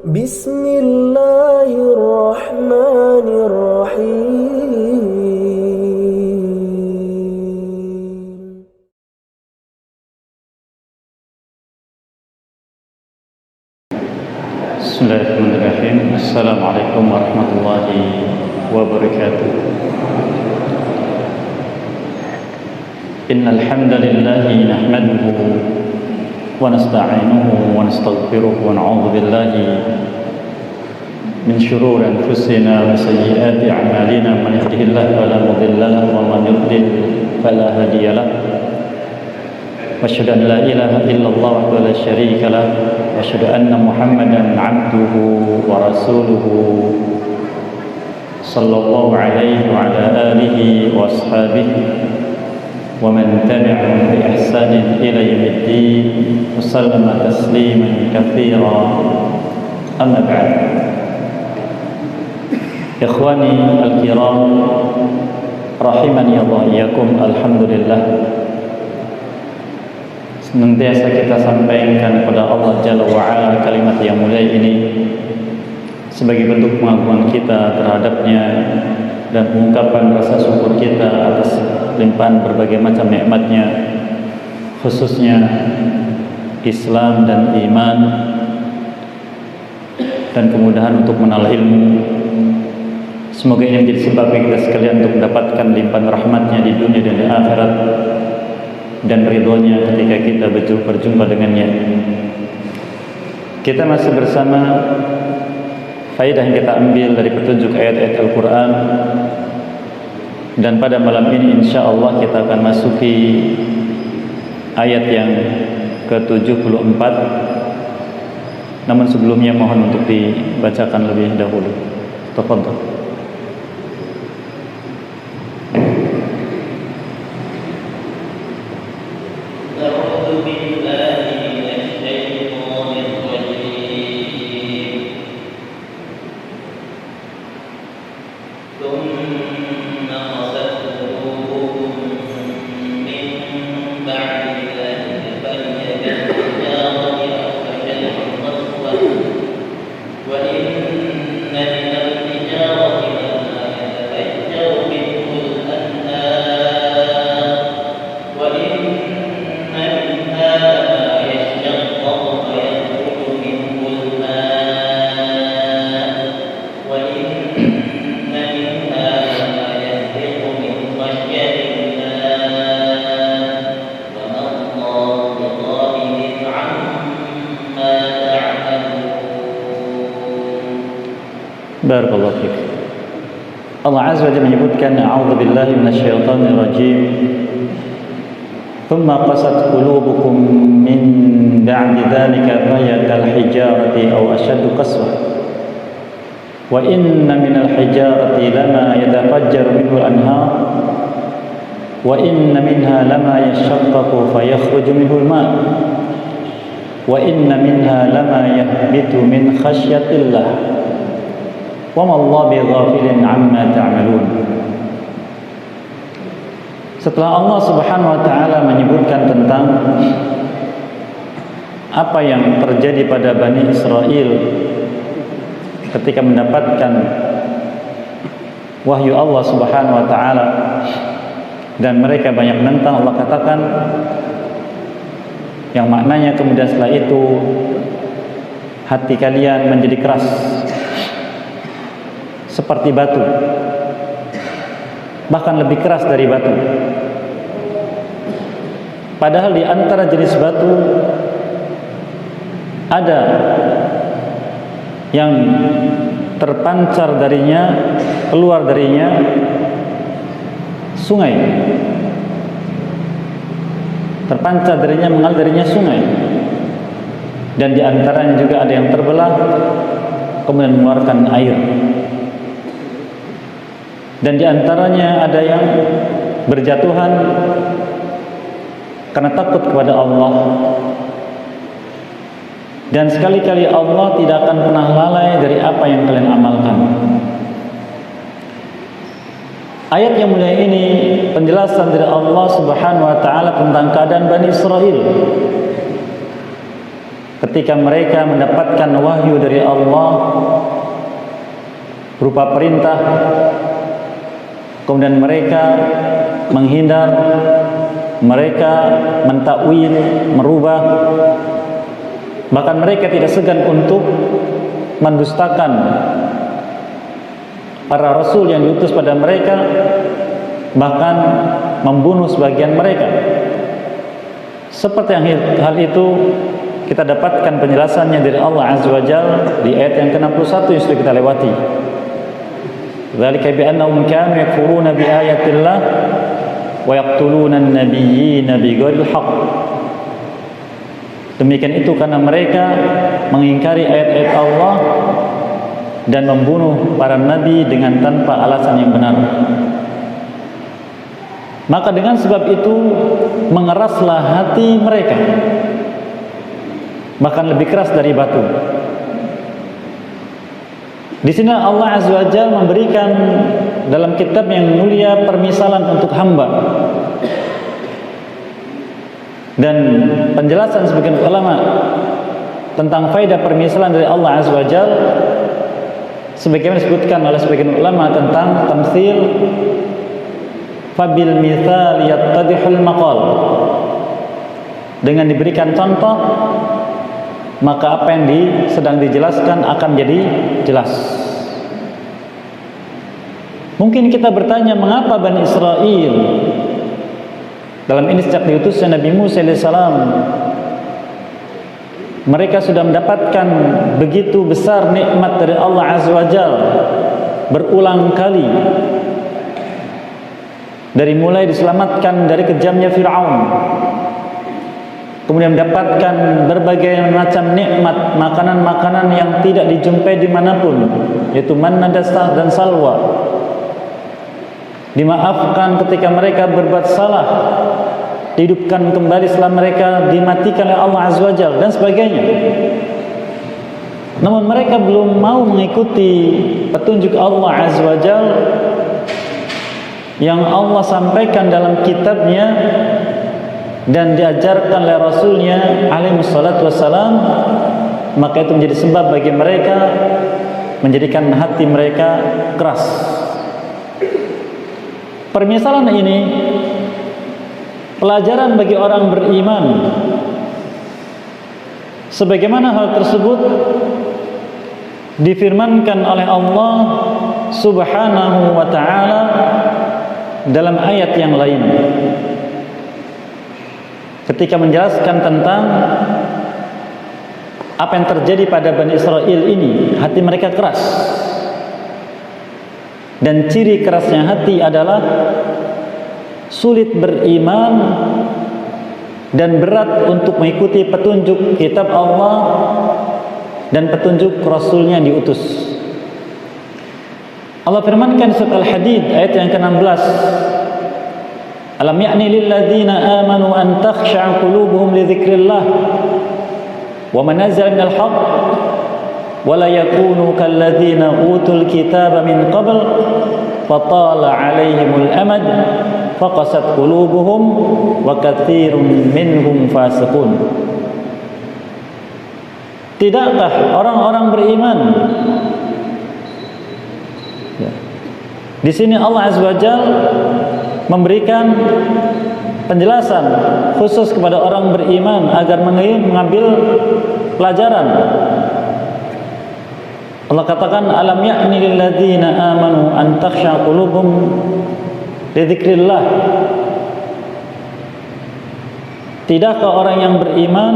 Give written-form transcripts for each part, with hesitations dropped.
Bismillahirrahmanirrahim. Bismillahirrahmanirrahim. Assalamualaikum warahmatullahi wabarakatuh. Innal hamdalillah nahmaduhu wa nasta'inuhu wa nastaghfiruh wa na'udzu billahi min shururi anfusina wa sayyiati a'malina. Man yahdihillahu fala mudilla lahu wa man yudlil fala hadiya lahu. Wa asyhadu an la ilaha illallah wahdahu la syarika lah wa asyhadu anna Muhammadan 'abduhu wa rasuluhu sallallahu alaihi wa ala alihi wa ashabihi wa man tabi'ahum bi ihsanin ila yaumiddin wa sallama tasliman katsira. Amma ba'd. Ikhwani al-kiram rahimani Allah iyyakum. Alhamdulillah, senantiasa kita sampaikan kepada Allah Jalla wa'ala kalimat yang mulia ini sebagai bentuk pengagungan kita terhadapnya dan mengungkapkan rasa syukur kita atas limpahan berbagai macam nikmatnya, khususnya Islam dan iman dan kemudahan untuk menelaah ilmu. Semoga ini menjadi sebab kita sekalian untuk mendapatkan limpahan rahmatnya di dunia dan di akhirat, dan ridhonya ketika kita berjumpa dengannya. Kita masih bersama faedah yang kita ambil dari petunjuk ayat-ayat Al-Quran, dan pada malam ini insyaallah kita akan masuki ayat yang ke-74. Namun sebelumnya mohon untuk dibacakan lebih dahulu. Tafadhal. Barakallahu fiik. Allah Azza wa Jalla menyebutkan a'udzu billahi minasyaitonir rajim. Thumma qasat qulubukum min ba'di dzalika fahiya kal hijarati aw ashaddu qaswa. Wa inna minal hijarati lama yatafajjaru minhu al-anhar wa inna minha lama yashaqqaqu fayakhruju minhu al-ma' wa inna minha lama yahbitu min khashyatillah. Wa ma Allah bighafilin amma ta'malun. Setelah Allah Subhanahu wa taala menyebutkan tentang apa yang terjadi pada Bani Israel ketika mendapatkan wahyu Allah Subhanahu wa taala dan mereka banyak menentang, Allah katakan yang maknanya kemudian setelah itu hati kalian menjadi keras seperti batu, bahkan lebih keras dari batu. Padahal di antara jenis batu ada yang terpancar darinya, keluar darinya sungai, terpancar darinya, mengalir darinya sungai, dan di antaranya juga ada yang terbelah kemudian mengeluarkan air. Dan di antaranya ada yang berjatuhan karena takut kepada Allah. Dan sekali-kali Allah tidak akan pernah lalai dari apa yang kalian amalkan. Ayat yang mulia ini penjelasan dari Allah Subhanahu wa taala tentang keadaan Bani Israel ketika mereka mendapatkan wahyu dari Allah berupa perintah, kemudian mereka menghindar, mereka mentakwil, merubah, bahkan mereka tidak segan untuk mendustakan para rasul yang diutus pada mereka, bahkan membunuh sebagian mereka. Seperti yang hal itu kita dapatkan penjelasannya dari Allah Azza wa Jalla di ayat yang ke-61 yang sudah kita lewati. Dzalika bi annahum kanu yakfuruna bi ayatillah wa yaqtuluna an-nabiyyina bighairil haqq. Demikian itu karena mereka mengingkari ayat-ayat Allah dan membunuh para nabi dengan tanpa alasan yang benar. Maka dengan sebab itu mengeraslah hati mereka, bahkan lebih keras dari batu. Di sini Allah Azza wa Jalla memberikan dalam kitab yang mulia permisalan untuk hamba. Dan penjelasan sebagian ulama tentang faedah permisalan dari Allah Azza wa Jalla, sebagaimana disebutkan oleh sebagian ulama tentang tamtsil, fabil mithal yattadihul maqal. Dengan diberikan contoh, maka apa yang sedang dijelaskan akan menjadi jelas. Mungkin kita bertanya, mengapa Bani Israel, dalam ini sejak diutusnya Nabi Musa AS, mereka sudah mendapatkan begitu besar nikmat dari Allah Azza wa Jalla berulang kali, dari mulai diselamatkan dari kejamnya Fir'aun, kemudian mendapatkan berbagai macam nikmat, makanan-makanan yang tidak dijumpai dimanapun, yaitu manna dan salwa, dimaafkan ketika mereka berbuat salah, dihidupkan kembali setelah mereka dimatikan oleh Allah Azza wa Jalla, dan sebagainya. Namun mereka belum mau mengikuti petunjuk Allah Azza wa Jalla yang Allah sampaikan dalam kitabnya dan diajarkan oleh Rasulnya alaihi salatu wassalam. Maka itu menjadi sebab bagi mereka, menjadikan hati mereka keras. Permisalan ini pelajaran bagi orang beriman, sebagaimana hal tersebut difirmankan oleh Allah Subhanahu wa ta'ala dalam ayat yang lain ketika menjelaskan tentang apa yang terjadi pada Bani Israel ini. Hati mereka keras, dan ciri kerasnya hati adalah sulit beriman dan berat untuk mengikuti petunjuk kitab Allah dan petunjuk Rasulnya yang diutus. Allah firmankan di surat Al-Hadid ayat yang ke-16, alam ya'ni lil ladzina amanu an takhsha'a qulubuhum li dzikrillah wa ma nazala minal haqq wa la yakunu kal ladzina utul kitaba min qabl fatala 'alaihimul amad faqasat qulubuhum wa katsirun minhum fasiqun. Tidakkah orang-orang beriman? Di sini Allah Azza wa Jalla memberikan penjelasan khusus kepada orang beriman agar mengambil pelajaran. Allah katakan, alam ya'ni lil ladzina amanu an takhsha qulubuhum li dzikrillah. Tidakkah orang yang beriman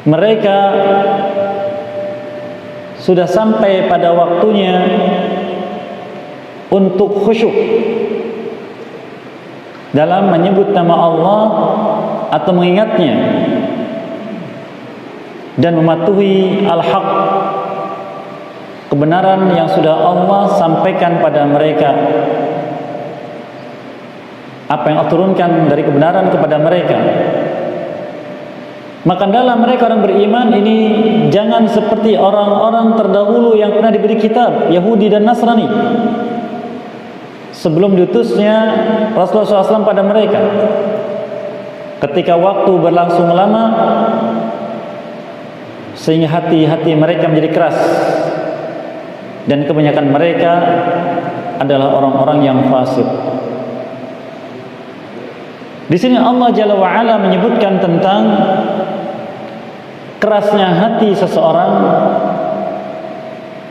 mereka sudah sampai pada waktunya untuk khusyuk dalam menyebut nama Allah atau mengingatnya dan mematuhi al-haq, kebenaran yang sudah Allah sampaikan pada mereka, apa yang Allah turunkan dari kebenaran kepada mereka. Maka dalam mereka orang beriman ini jangan seperti orang-orang terdahulu yang pernah diberi kitab, Yahudi dan Nasrani, sebelum diutusnya Rasulullah SAW pada mereka. Ketika waktu berlangsung lama, sehingga hati-hati mereka menjadi keras, dan kebanyakan mereka adalah orang-orang yang fasik. Di sini Allah Jalla wa Ala menyebutkan tentang kerasnya hati seseorang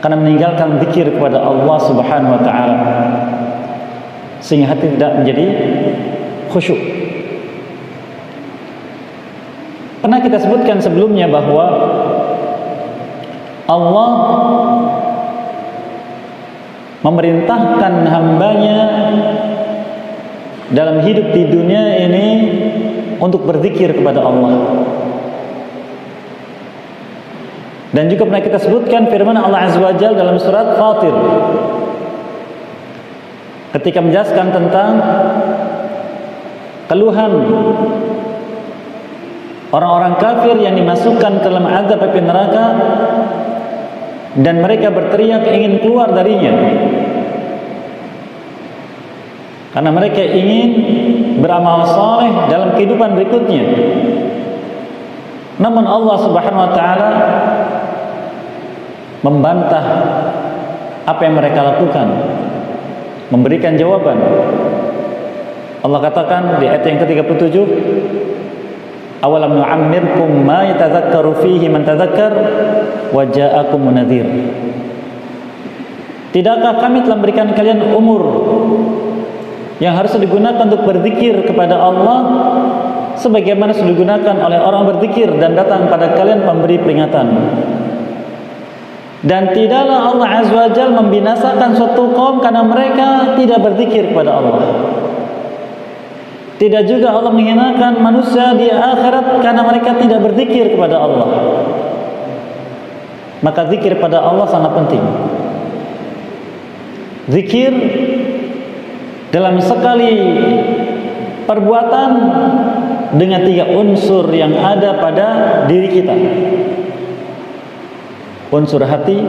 karena meninggalkan zikir kepada Allah Subhanahu wa taala, sehingga hati tidak menjadi khusyuk. Pernah kita sebutkan sebelumnya bahwa Allah memerintahkan hambanya dalam hidup di dunia ini untuk berzikir kepada Allah. Dan juga pernah kita sebutkan firman Allah Azza wa Jalla dalam surat Fatir ketika menjelaskan tentang keluhan orang-orang kafir yang dimasukkan ke dalam azab api neraka dan mereka berteriak ingin keluar darinya karena mereka ingin beramal saleh dalam kehidupan berikutnya. Namun Allah Subhanahu wa taala membantah apa yang mereka lakukan, memberikan jawaban. Allah katakan di ayat yang ke-37, awalam nu'ammirkum ma yatadzakkaru fihi man tadzakkar wa ja'akumun nadhir. Tidakkah kami telah memberikan kalian umur yang harus digunakan untuk berzikir kepada Allah sebagaimana sudah digunakan oleh orang berzikir dan datang pada kalian pemberi peringatan. Dan tidaklah Allah Azza wa Jalla membinasakan suatu kaum karena mereka tidak berzikir kepada Allah. Tidak juga Allah menghinakan manusia di akhirat karena mereka tidak berzikir kepada Allah. Maka zikir pada Allah sangat penting. Zikir dalam sekali perbuatan dengan 3 unsur yang ada pada diri kita. Unsur hati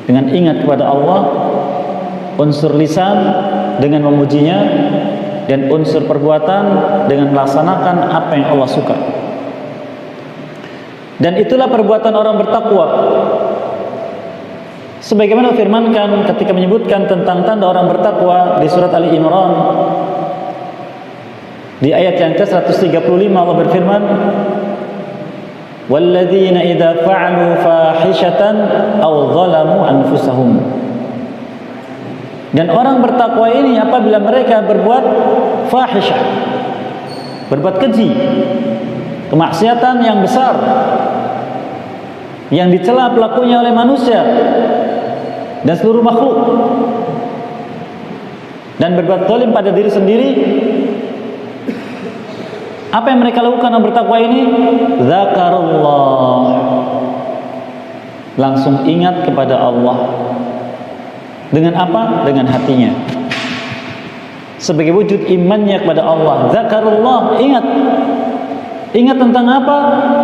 dengan ingat kepada Allah, unsur lisan dengan memujinya, dan unsur perbuatan dengan melaksanakan apa yang Allah suka. Dan itulah perbuatan orang bertakwa. Sebagaimana firmankan ketika menyebutkan tentang tanda orang bertakwa di surat Ali Imran di ayat yang ke-135, Allah berfirman, walladzina idza fa'alu fahishatan aw zalamu anfusahum. Dan orang bertakwa ini apabila mereka berbuat fahisyah, berbuat keji, kemaksiatan yang besar yang dicela pelakunya oleh manusia dan seluruh makhluk, dan berbuat zalim pada diri sendiri, apa yang mereka lakukan orang bertakwa ini? Zakarullah, langsung ingat kepada Allah. Dengan apa? Dengan hatinya, sebagai wujud imannya kepada Allah. Zakarullah, ingat. Ingat tentang apa?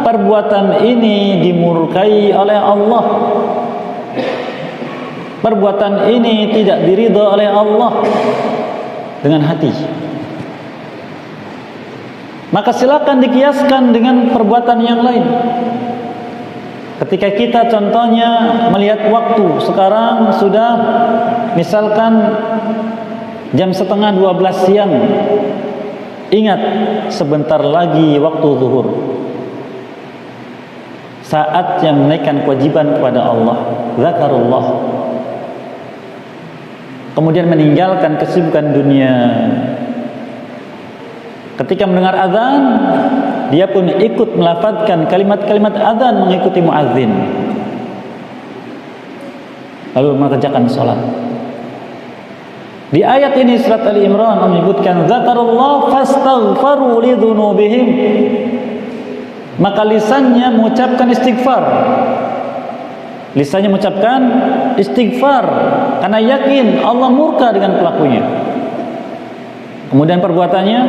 Perbuatan ini dimurkai oleh Allah. Perbuatan ini tidak diridha oleh Allah. Dengan hati. Maka silakan dikiaskan dengan perbuatan yang lain. Ketika kita contohnya melihat waktu, sekarang sudah misalkan jam 11:30 siang. Ingat, sebentar lagi waktu zuhur, saat yang menaikkan kewajiban kepada Allah. Zakarullah. Kemudian meninggalkan kesibukan dunia. Ketika mendengar azan, dia pun ikut melafazkan kalimat-kalimat azan mengikuti muazzin, lalu mengerjakan salat. Di ayat ini surat Ali Imran menyebutkan zakarullah fastaghfaru lidzunubihim. Maka lisannya mengucapkan istighfar. Lisannya mengucapkan istighfar karena yakin Allah murka dengan pelakunya. Kemudian perbuatannya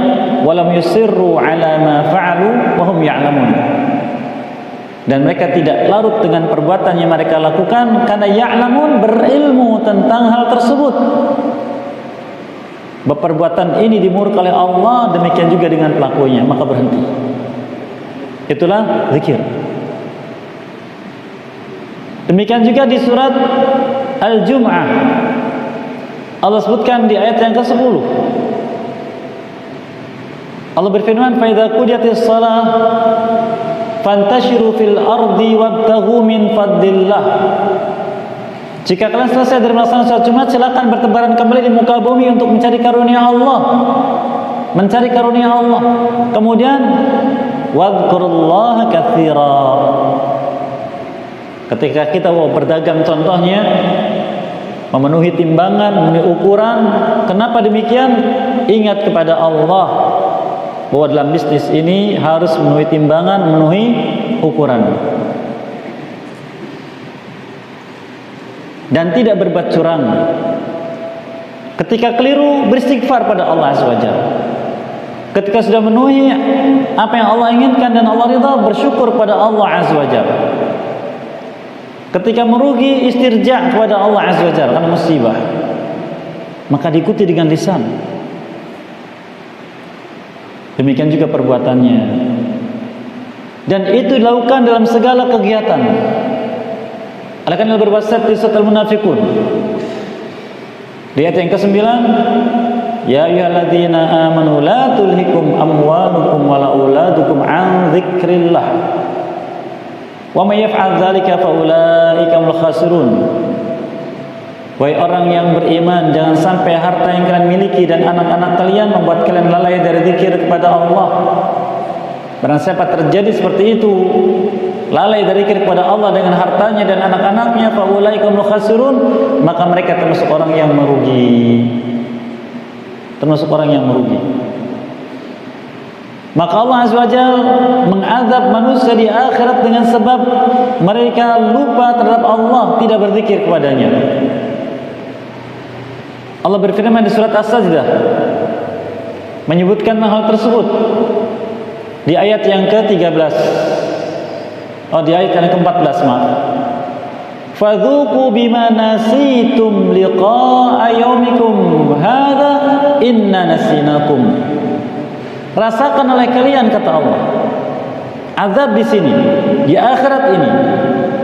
walam yusirru ala ma fa'alu wa hum ya'lamun. Dan mereka tidak larut dengan perbuatan yang mereka lakukan karena ya'lamun, berilmu tentang hal tersebut. Perbuatan ini dimurkai oleh Allah, demikian juga dengan pelakunya, maka berhenti. Itulah zikir. Demikian juga di surat Al-Jum'ah Allah sebutkan di ayat yang ke-10, Allah berfirman, "Fa idza qudiyatis shalah fantashiru fil ardi wabtaghu min fadlillah." Jika kalian selesai dari melaksanakan salat Jumat, silakan bertebaran kembali di muka bumi untuk mencari karunia Allah. Mencari karunia Allah. Kemudian wadhkurullaha katsira. Ketika kita mau berdagang contohnya, memenuhi timbangan, memenuhi ukuran, kenapa demikian? Ingat kepada Allah bahwa dalam bisnis ini harus memenuhi timbangan, memenuhi ukuran. Dan tidak berbuat curang. Ketika keliru, beristighfar pada Allah SWT. Ketika sudah memenuhi apa yang Allah inginkan dan Allah ridha, bersyukur pada Allah SWT. Ketika merugi, istirja kepada Allah SWT karena musibah, maka diikuti dengan lisan. Demikian juga perbuatannya. Dan itu dilakukan dalam segala kegiatan. Oleh karena berwasiat di surat Al-Munafiqun di ayat yang ke-9, ya ayyuhalladzina amanu la tulhikum amwalukum wala auladukum an dzikrillah wa may yaf'al dzalika fa ulaika humul khasirun. Wahai orang yang beriman, jangan sampai harta yang kalian miliki dan anak-anak kalian membuat kalian lalai dari zikir kepada Allah. Barang siapa terjadi seperti itu, lalai dari zikir kepada Allah dengan hartanya dan anak-anaknya, fa ulaika humul khasirun, maka mereka termasuk orang yang merugi. Termasuk orang yang merugi. Maka Allah Azza wa Jalla mengazab manusia di akhirat dengan sebab mereka lupa terhadap Allah, tidak berzikir kepadanya. Allah berfirman di surat As-Sajdah menyebutkan hal tersebut di ayat yang ke-13. Di ayat yang ke-14, maaf. Fadzuqu bima nasitum liqa'a yaumikum hadza inna nasinakum. Rasakan oleh kalian, kata Allah, azab di sini, di akhirat ini.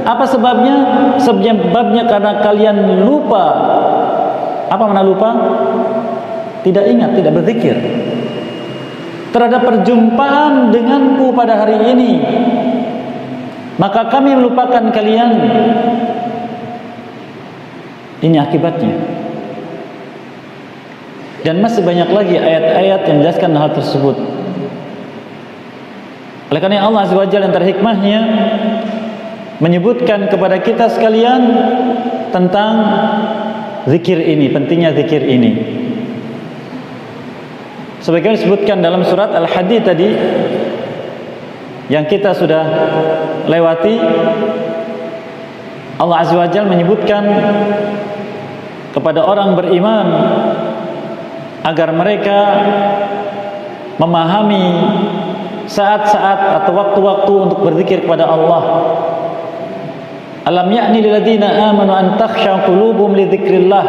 Apa sebabnya? Sebabnya karena kalian lupa. Apa makna lupa? Tidak ingat, tidak berzikir terhadap perjumpaan denganku pada hari ini. Maka kami melupakan kalian. Ini akibatnya. Dan masih banyak lagi ayat-ayat yang menjelaskan hal tersebut. Oleh karena Allah Azza wa Jalla yang terhikmahnya menyebutkan kepada kita sekalian tentang zikir ini, pentingnya zikir ini. Sebagaimana disebutkan dalam surat Al-Hadid tadi yang kita sudah lewati, Allah Azza wa Jalla menyebutkan kepada orang beriman agar mereka memahami saat-saat atau waktu-waktu untuk berzikir kepada Allah. Alam ya'ni lil ladzina amanu an takhsha qulubuhum li dzikrillah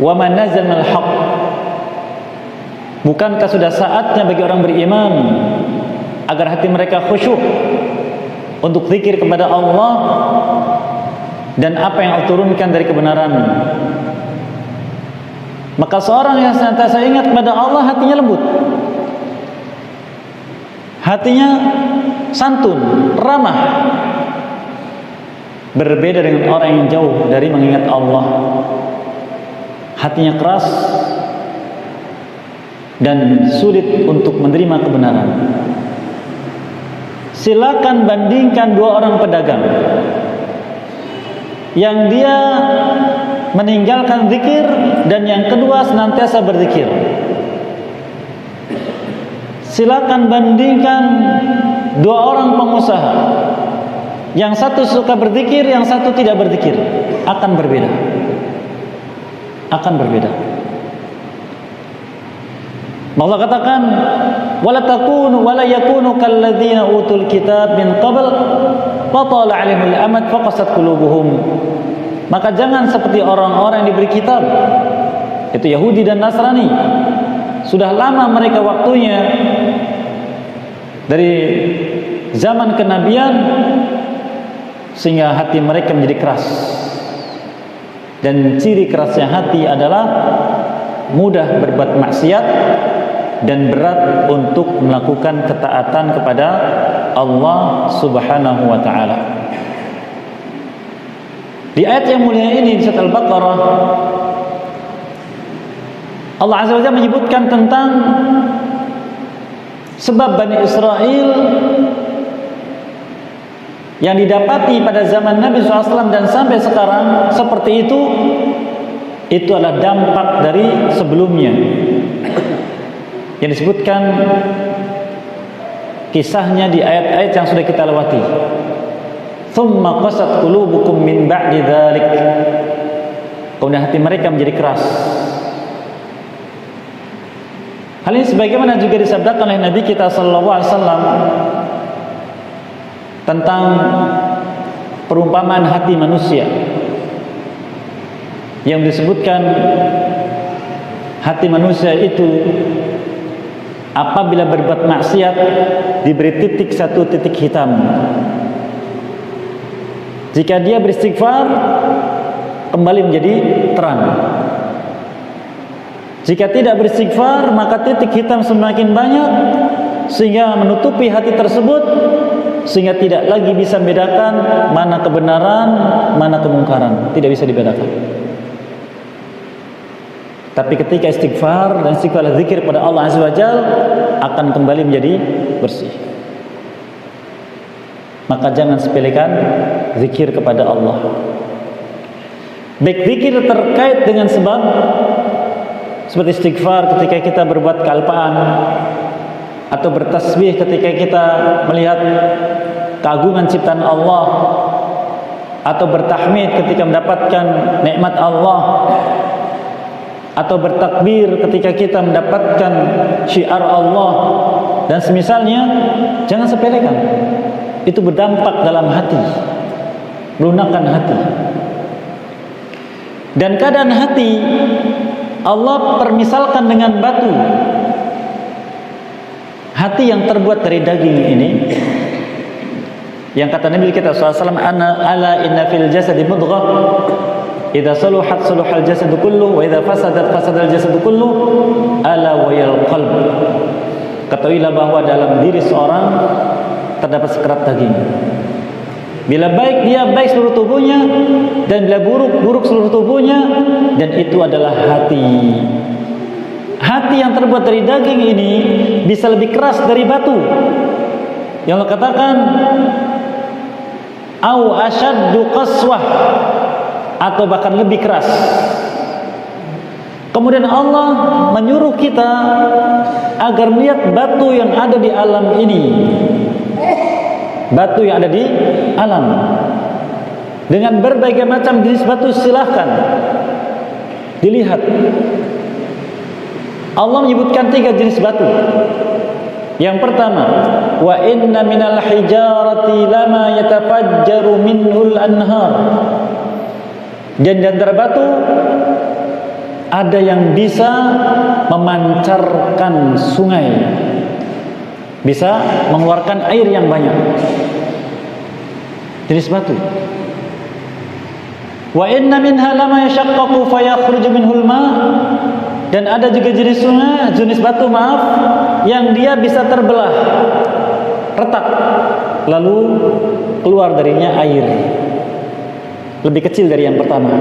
wa ma nazala minal haqq. Bukankah sudah saatnya bagi orang beriman agar hati mereka khusyuk untuk zikir kepada Allah dan apa yang Allah turunkan dari kebenaran. Maka seorang yang senantiasa ingat kepada Allah, hatinya lembut, hatinya santun, ramah. Berbeda dengan orang yang jauh dari mengingat Allah, hatinya keras dan sulit untuk menerima kebenaran. Silakan bandingkan dua orang pedagang yang dia meninggalkan zikir dan yang kedua senantiasa berzikir. Silakan bandingkan dua orang pengusaha, yang satu suka berzikir, yang satu tidak berzikir, akan berbeda. Akan berbeda. Allah katakan, wala takunu wala yakunu kalladzina utul kitab min qabl fatala 'alaihimul amad faqasat qulubuhum. Maka jangan seperti orang-orang yang diberi kitab, itu Yahudi dan Nasrani. Sudah lama mereka waktunya dari zaman kenabian, sehingga hati mereka menjadi keras. Dan ciri kerasnya hati adalah mudah berbuat maksiat dan berat untuk melakukan ketaatan kepada Allah Subhanahu wa taala. Di ayat yang mulia ini di surat Al-Baqarah, Allah Azza wa Jalla menyebutkan tentang sebab Bani Israel yang didapati pada zaman Nabi SAW dan sampai sekarang seperti itu adalah dampak dari sebelumnya yang disebutkan kisahnya di ayat-ayat yang sudah kita lewati. Tsumma qasat qulubukum min ba'di dzalik. Kemudian hati mereka menjadi keras. Hal ini sebagaimana juga disabdakan oleh Nabi kita sallallahu alaihi wasallam tentang perumpamaan hati manusia yang disebutkan hati manusia itu apabila berbuat maksiat diberi satu titik hitam. Jika dia beristighfar kembali menjadi terang. Jika tidak beristighfar maka titik hitam semakin banyak sehingga menutupi hati tersebut, sehingga tidak lagi bisa membedakan mana kebenaran, mana kemungkaran, tidak bisa dibedakan. Tapi ketika istighfar dan istighfar zikir pada Allah Azza wa Jalla akan kembali menjadi bersih. Maka jangan sepelekan zikir kepada Allah. Baik zikir terkait dengan sebab seperti istighfar ketika kita berbuat kealpaan, atau bertasbih ketika kita melihat keagungan ciptaan Allah, atau bertahmid ketika mendapatkan nikmat Allah, atau bertakbir ketika kita mendapatkan syiar Allah dan semisalnya, jangan sepelekan. Itu berdampak dalam hati, melunakkan hati. Dan keadaan hati Allah permisalkan dengan batu. Hati yang terbuat dari daging ini, yang kata Nabi kita SAW, ala inna fil jasadi mudghah idza saluhat saluhal jasadu kullu wa idza fasadat fasadal jasadu kullu ala wayal qalb. Ketahuilah bahwa dalam diri seorang terdapat sekerat daging. Bila baik dia baik seluruh tubuhnya, dan bila buruk buruk seluruh tubuhnya, dan itu adalah hati. Hati yang terbuat dari daging ini bisa lebih keras dari batu. Yang Allah katakan au asyaddu qaswah, atau bahkan lebih keras. Kemudian Allah menyuruh kita agar melihat batu yang ada di alam ini. Batu yang ada di alam dengan berbagai macam jenis batu, silahkan dilihat. Allah menyebutkan 3 jenis batu. Yang pertama, wa inna minal hijarati lama yatafajjaru minhul anhar. Dan di antara batu ada yang bisa memancarkan sungai, bisa mengeluarkan air yang banyak. Jenis batu. Wa inna minha lama yashaqqaqu fayakhruju minhul ma. Dan ada juga jenis batu yang dia bisa terbelah, retak, lalu keluar darinya air. Lebih kecil dari yang pertama.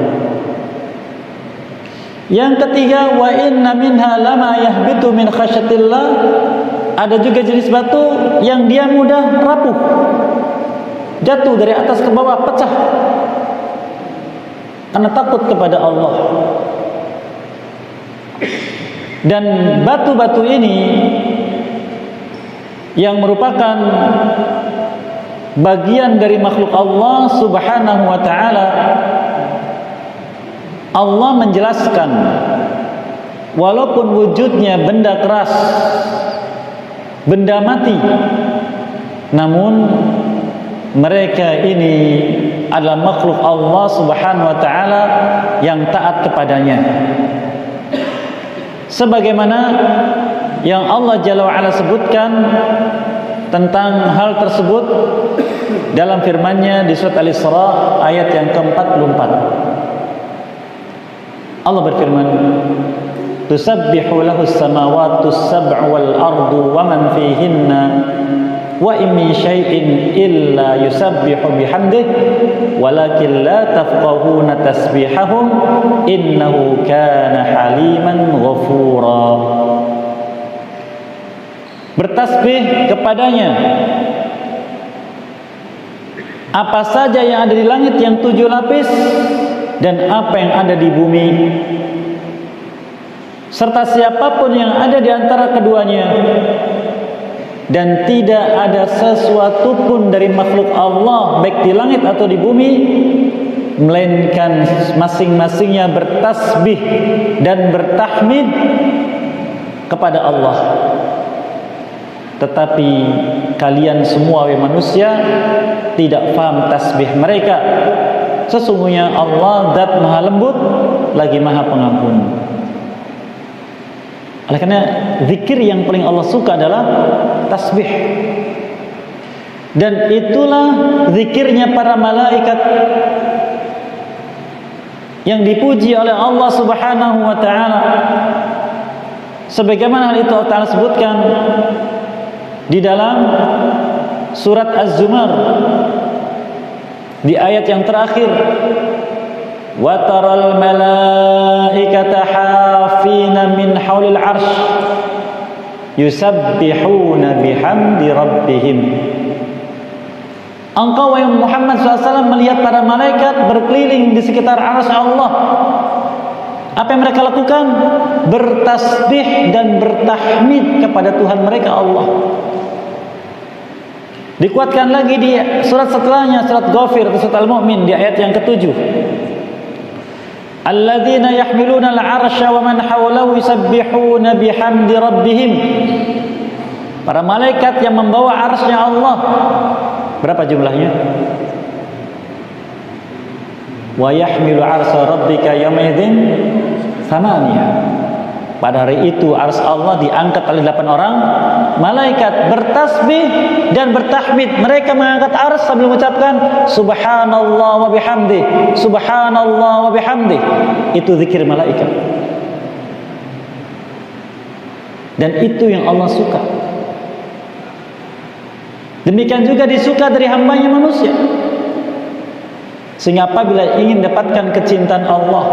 Yang ketiga, wa inna minha lama yahbitu min khasyatillah. Ada juga jenis batu yang dia mudah rapuh, jatuh dari atas ke bawah, pecah karena takut kepada Allah. Dan batu-batu ini yang merupakan bagian dari makhluk Allah Subhanahu wa ta'ala, Allah menjelaskan walaupun wujudnya benda keras, benda mati, namun mereka ini adalah makhluk Allah Subhanahu wa ta'ala yang taat kepadanya. Sebagaimana yang Allah Jalla wa Ala sebutkan tentang hal tersebut dalam firman-Nya di surat Al-Isra ayat yang ke-44. Allah berfirman, "Tusabbihu lahu as-samawati as-sab'u wal ardu wa man fihinna wa in min syai'in illa yusabbihu bihamdihi walakin la tafqahuna tasbihahum innahu kana haliman ghafura." Bertasbih kepadanya apa saja yang ada di langit yang 7 lapis dan apa yang ada di bumi, serta siapapun yang ada di antara keduanya, dan tidak ada sesuatu pun dari makhluk Allah baik di langit atau di bumi melainkan masing-masingnya bertasbih dan bertahmid kepada Allah. Tetapi kalian semua wahai manusia tidak faham tasbih mereka. Sesungguhnya Allah zat maha lembut lagi maha pengampun. Oleh karena zikir yang paling Allah suka adalah tasbih. Dan itulah zikirnya para malaikat yang dipuji oleh Allah Subhanahu wa taala. Sebagaimana hal itu Allah Ta'ala sebutkan di dalam surat Az-Zumar di ayat yang terakhir, wa taral malaikata hafina min haulil arsh yusabbihuna bihamdi rabbihim. Engkau wahai Muhammad SAW melihat para malaikat berkeliling di sekitar arsy Allah. Apa yang mereka lakukan? Bertasbih dan bertahmid kepada Tuhan mereka Allah. Dikuatkan lagi di surat setelahnya, surat Ghafir, surat Al-Mu'min di ayat yang ke-7. Alladzina yahmiluna al-'arsya wa man hawlahu yusabbihuna bihamdi rabbihim. Para malaikat yang membawa arsy-Nya Allah. Berapa jumlahnya? Wa yahmilu 'arsya rabbika yawma idzin thamaniyah. Pada hari itu arsy Allah diangkat oleh 8 orang malaikat bertasbih dan bertahmid. Mereka mengangkat arsy sambil mengucapkan subhanallah wa bihamdi, subhanallah wa bihamdi. Itu zikir malaikat. Dan itu yang Allah suka. Demikian juga disuka dari hambanya manusia. Sehingga apabila ingin dapatkan kecintaan Allah,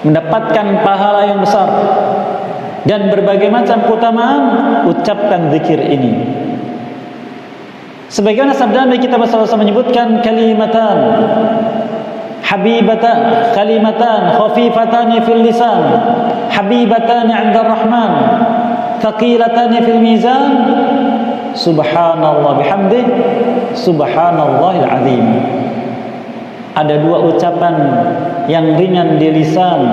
mendapatkan pahala yang besar dan berbagai macam keutamaan, ucapkan zikir ini. Sebagaimana sabda Nabi kita bersama-sama menyebutkan kalimatan habibatan, kalimatan khafifatan fil lisan, habibatan 'inda ar-rahman, thaqilatan fil mizan, subhanallah bihamdih, subhanallahil azim. Ada 2 ucapan yang ringan di lisan,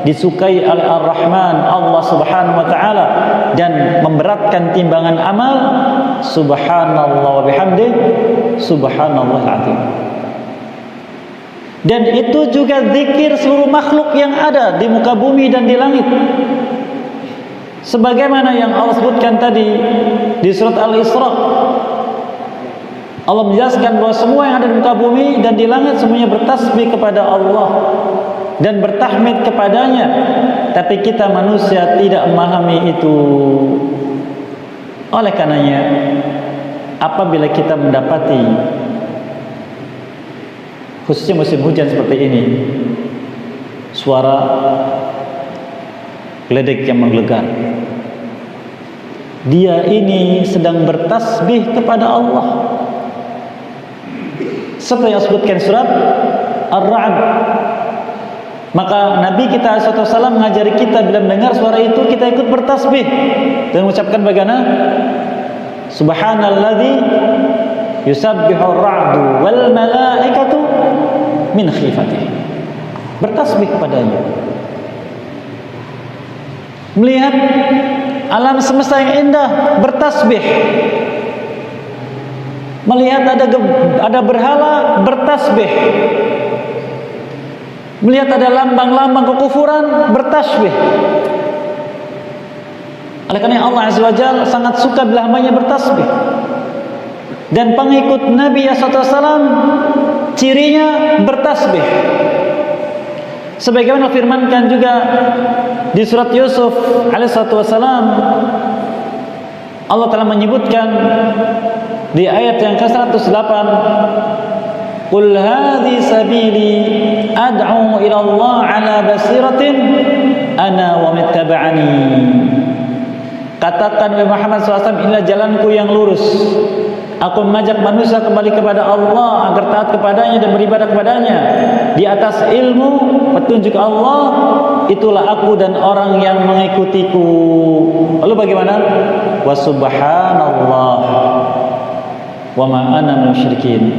disukai oleh Ar-Rahman Allah Subhanahu wa taala dan memberatkan timbangan amal, subhanallah wa bihamdih, subhanallahil azim. Dan itu juga zikir seluruh makhluk yang ada di muka bumi dan di langit. Sebagaimana yang Allah sebutkan tadi di surat Al-Isra, Allah menjelaskan bahwa semua yang ada di muka bumi dan di langit semuanya bertasbih kepada Allah dan bertahmid kepadanya. Tapi kita manusia tidak memahami itu. Oleh karenanya, apabila kita mendapati khususnya musim hujan seperti ini, suara geledek yang menggelegar, dia ini sedang bertasbih kepada Allah. Seperti yang disebutkan surat Ar-Ra'd. Maka Nabi kita SAW mengajari kita bila mendengar suara itu kita ikut bertasbih dan mengucapkan bagaimana? Subhanalladzi yusabbihu ar-ra'du wal malaikatu min khifatihi. Bertasbih kepadanya. Melihat alam semesta yang indah, bertasbih. Melihat ada berhala, bertasbih. Melihat ada lambang-lambang kekufuran, bertasbih. Oleh karena Allah Azza wa Jalla sangat suka bila hambanya bertasbih. Dan pengikut Nabi SAW cirinya bertasbih. Sebagaimana firmankan juga di surat Yusuf alaihissalam, Allah telah menyebutkan di ayat yang ke-108, "Qul hadhi sabili ad'u ila Allah ala basiratin ana wa mittaba'ani." Katakan wahai Muhammad SAW, inilah jalanku yang lurus. Aku mengajak manusia kembali kepada Allah agar taat kepadanya dan beribadah kepadanya di atas ilmu petunjuk Allah. Itulah aku dan orang yang mengikutiku. Lalu bagaimana? Wa subhanallah wa ma ana musyrikin.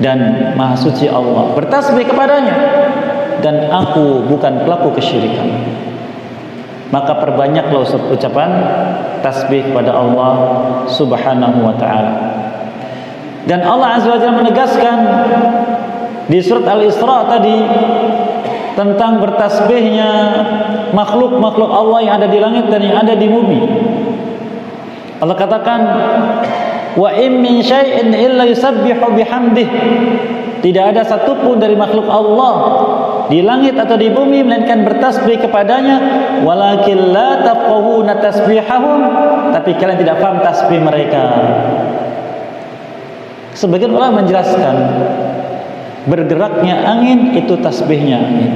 Dan maha suci Allah, bertasbih kepadanya, dan aku bukan pelaku kesyirikan. Maka perbanyaklah ucapan tasbih kepada Allah Subhanahu wa ta'ala. Dan Allah Azza wa Jalla menegaskan di surat Al-Isra tadi tentang bertasbihnya makhluk-makhluk Allah yang ada di langit dan yang ada di bumi. Allah katakan, "Wa in min syai'in illa yusabbihu bihamdih." Tidak ada satupun dari makhluk Allah di langit atau di bumi melainkan bertasbih kepadanya, walakin la tafqahuna tasbihahum, tapi kalian tidak paham tasbih mereka. Sebagian ulama menjelaskan, bergeraknya angin itu tasbihnya angin,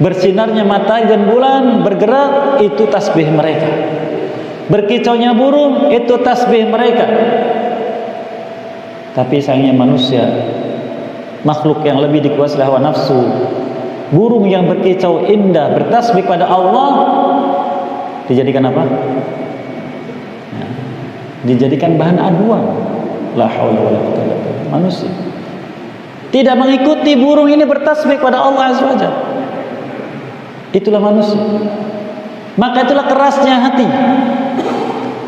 bersinarnya matahari dan bulan bergerak itu tasbih mereka, berkicaunya burung itu tasbih mereka. Tapi sayangnya manusia, makhluk yang lebih dikuasai hawa nafsu, burung yang berkicau indah bertasbih pada Allah, dijadikan apa? Ya, dijadikan bahan aduan. La haula wala quwwata illa billah. Manusia tidak mengikuti burung ini bertasbih pada Allah Azza wa Jalla. Itulah manusia. Maka itulah kerasnya hati.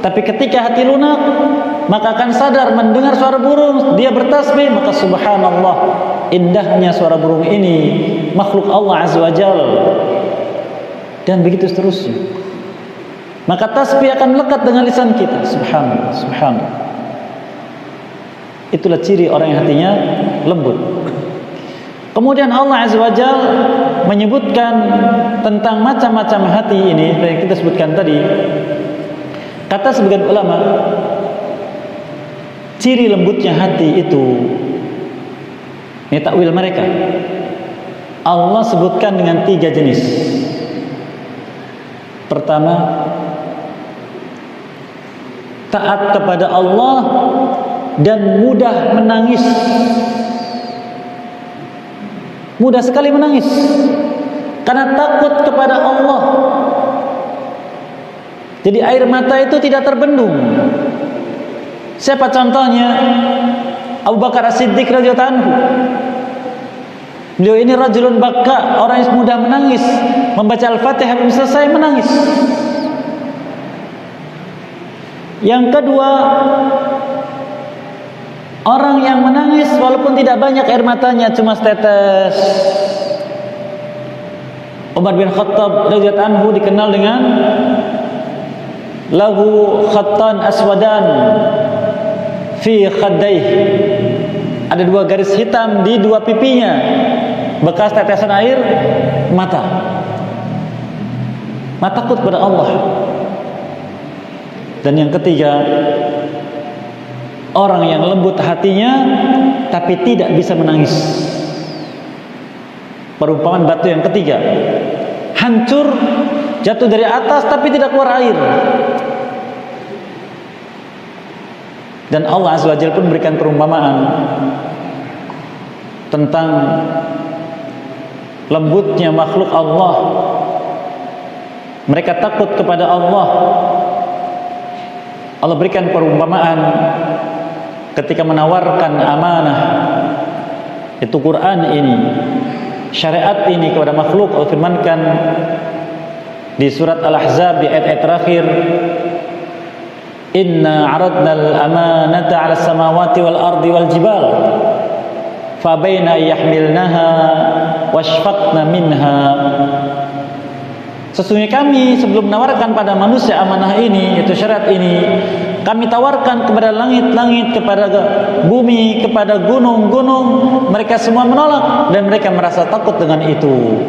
Tapi ketika hati lunak, maka akan sadar mendengar suara burung, dia bertasbih, maka subhanallah, indahnya suara burung ini, makhluk Allah Azza wa Jalla. Dan begitu seterusnya. Maka tasbih akan melekat dengan lisan kita. Subhanallah, subhanallah. Itulah ciri orang yang hatinya lembut. Kemudian Allah Azza wa Jalla menyebutkan tentang macam-macam hati ini yang kita sebutkan tadi. Kata sebagian ulama, ciri lembutnya hati itu, ini takwil mereka, Allah sebutkan dengan 3 jenis. Pertama, taat kepada Allah dan mudah menangis. Mudah sekali menangis karena takut kepada Allah. Jadi air mata itu tidak terbendung. Siapa contohnya? Abu Bakar As-Siddiq radhiyallahu anhu. Beliau ini rajulun baka, orang yang mudah menangis. Membaca Al-Fatihah belum selesai menangis. Yang kedua, orang yang menangis walaupun tidak banyak air matanya, cuma setetes. Umar bin Khattab radhiyallahu anhu dikenal dengan lahu khattan aswadan fi khaddaihi, ada 2 garis hitam di 2 pipinya, bekas tetesan air mata. Mata takut pada Allah. Dan yang ketiga, orang yang lembut hatinya tapi tidak bisa menangis. Perumpamaan batu yang ketiga, hancur, jatuh dari atas tapi tidak keluar air. Dan Allah Azza wa Jalla pun memberikan perumpamaan tentang lembutnya makhluk Allah. Mereka takut kepada Allah. Allah berikan perumpamaan ketika menawarkan amanah, itu Quran ini, syariat ini kepada makhluk. Allah firmankan di surat Al-Ahzab di ayat-ayat terakhir, inna aradna al-amanata 'ala as-samawati wal ardi wal jibal fabaina yahmilnaha washfaqna minha. Sesungguhnya kami sebelum menawarkan pada manusia amanah ini, yaitu syariat ini, kami tawarkan kepada langit-langit, kepada bumi, kepada gunung-gunung. Mereka semua menolak dan mereka merasa takut dengan itu.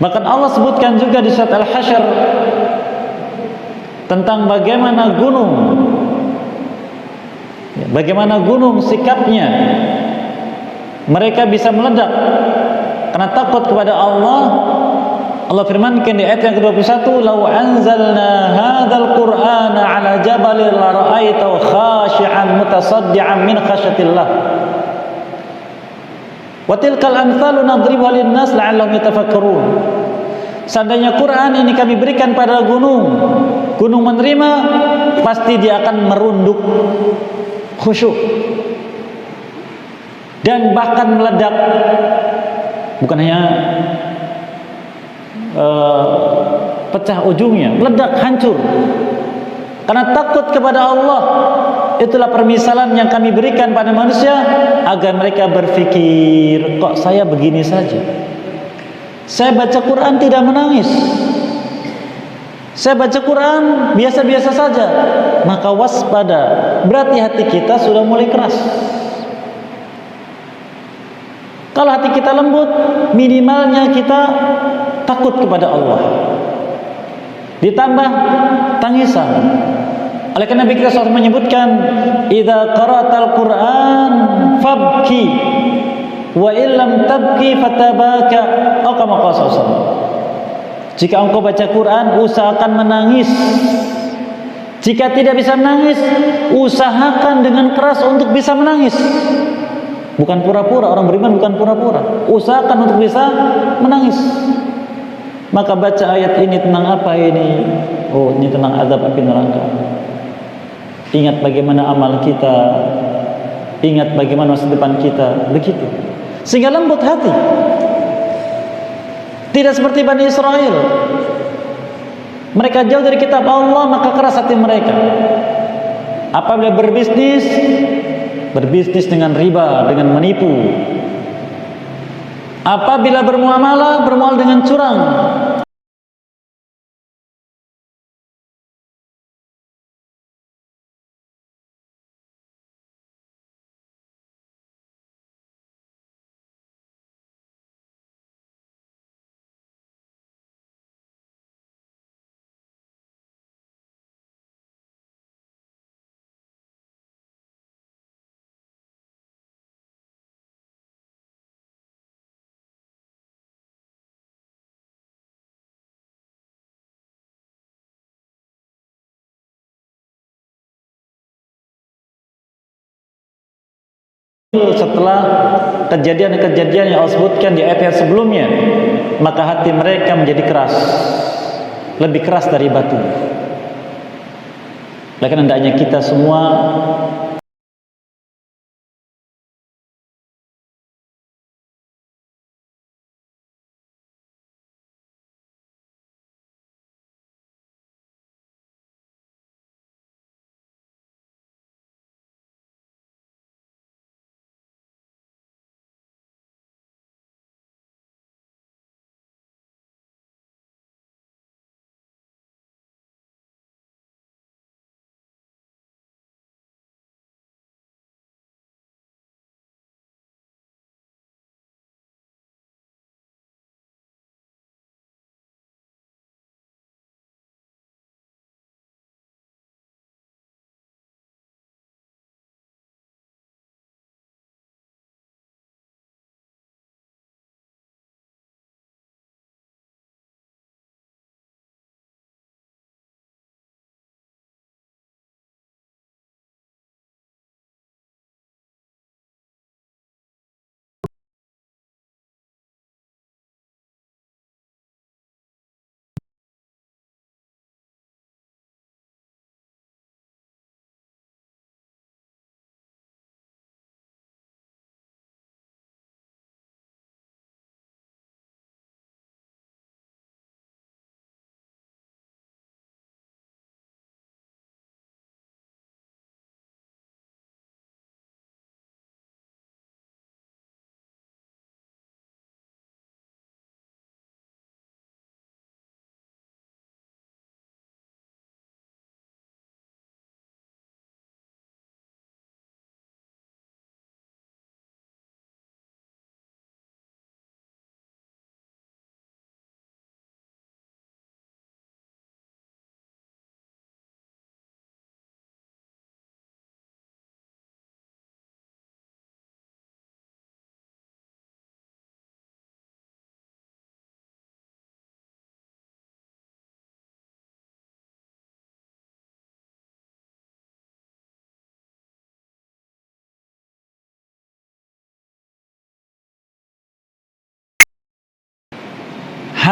Bahkan Allah sebutkan juga di surat Al-Hasyr tentang bagaimana gunung sikapnya. Mereka bisa meledak karena takut kepada Allah. Allah firmankan di ayat yang ke-21, "Lau anzalna hadzal Qur'ana 'ala jabalin la ra'aitahu khashi'an mutasaddian min khasyatillah. Wa tilkal amsalu nadribuha lin-nas la'allahum yatafakkarun." Seandainya Quran ini kami berikan pada gunung menerima, pasti dia akan merunduk khusyuk dan bahkan meledak. Bukan hanya pecah ujungnya, meledak, hancur karena takut kepada Allah. Itulah permisalan yang kami berikan pada manusia agar mereka berpikir, kok saya begini saja, saya baca Quran tidak menangis, saya baca Quran biasa-biasa saja. Maka waspada, berarti hati kita sudah mulai keras. Kalau hati kita lembut, minimalnya kita takut kepada Allah. Ditambah tangisan. Oleh karena Nabi kita SAW menyebutkan, "Idza qara'tal Qur'an fabki wa illam tabki fatabaka." Oh, kama qala SAW. Jika engkau baca Quran, usahakan menangis. Jika tidak bisa menangis, usahakan dengan keras untuk bisa menangis. Bukan pura-pura, orang beriman bukan pura-pura. Usahakan untuk bisa menangis. Maka baca ayat ini tentang apa ini? Oh, ini tentang azab api neraka. Ingat bagaimana amal kita, ingat bagaimana masa depan kita, begitu. Sehingga lembut hati. Tidak seperti Bani Israel. Mereka jauh dari kitab Allah, maka keras hati mereka. Apabila berbisnis dengan riba, dengan menipu. Apabila bermuamalah dengan curang. Setelah kejadian-kejadian yang Allah sebutkan di ayat yang sebelumnya, maka hati mereka menjadi keras, lebih keras dari batu. Oleh karena hendaknya kita semua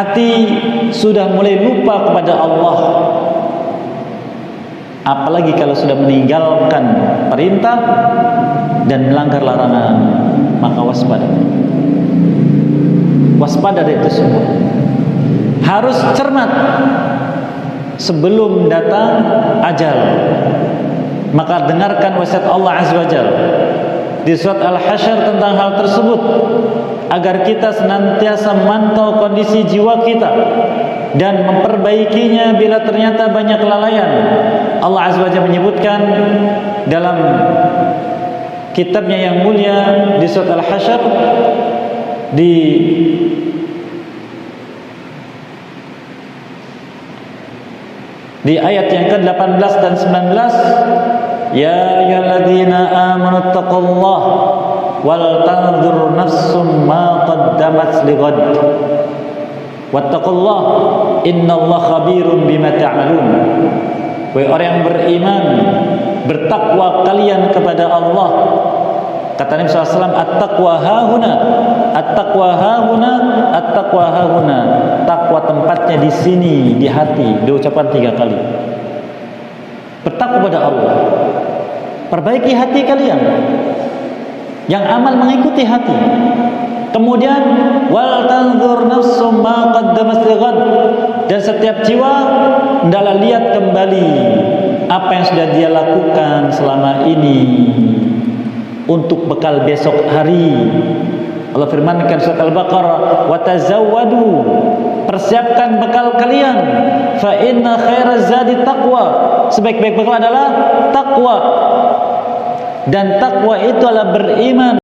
hati sudah mulai lupa kepada Allah, apalagi kalau sudah meninggalkan perintah dan melanggar larangan, maka waspada. Waspada dari itu semua. Harus cermat sebelum datang ajal. Maka dengarkan wasiat Allah Azza wa Jalla di surat Al-Hasyr tentang hal tersebut, agar kita senantiasa memantau kondisi jiwa kita dan memperbaikinya bila ternyata banyak kelalaian. Allah Azza wa Jalla menyebutkan dalam kitabnya yang mulia di surat Al-Hasyr di ayat yang ke-18 dan 19, ya ayyuhalladzina amanu taqullaha wal tanzur nafsum ma qaddamat lighad wattaqullaha innallaha khabirum bima ta'malun. Wahai orang yang beriman, bertakwa kalian kepada Allah. Kata Nabi SAW, at-taqwa hahuna, at-taqwa hahuna, at-taqwa hahuna. Takwa tempatnya di sini, di hati. Diucapkan 3 kali. Bertakwa kepada Allah. Perbaiki hati kalian. Yang amal mengikuti hati. Kemudian wal tanzur nafsum ma qaddamat lighad, dan setiap jiwa hendaklah lihat kembali apa yang sudah dia lakukan selama ini untuk bekal besok hari. Allah firmankan surat Al-Baqarah, wa tazawwadu, persiapkan bekal kalian, fa inna khairaz zadi taqwa, sebaik-baik bekal adalah takwa, dan takwa itu adalah beriman.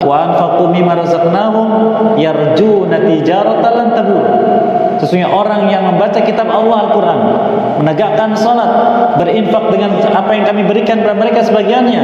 Wa anfaqu mimma razaqnahum yarjuna tijaratan lan tabur. Sesungguhnya orang yang membaca kitab Allah Al-Quran, menegakkan salat, berinfak dengan apa yang kami berikan kepada mereka sebagiannya,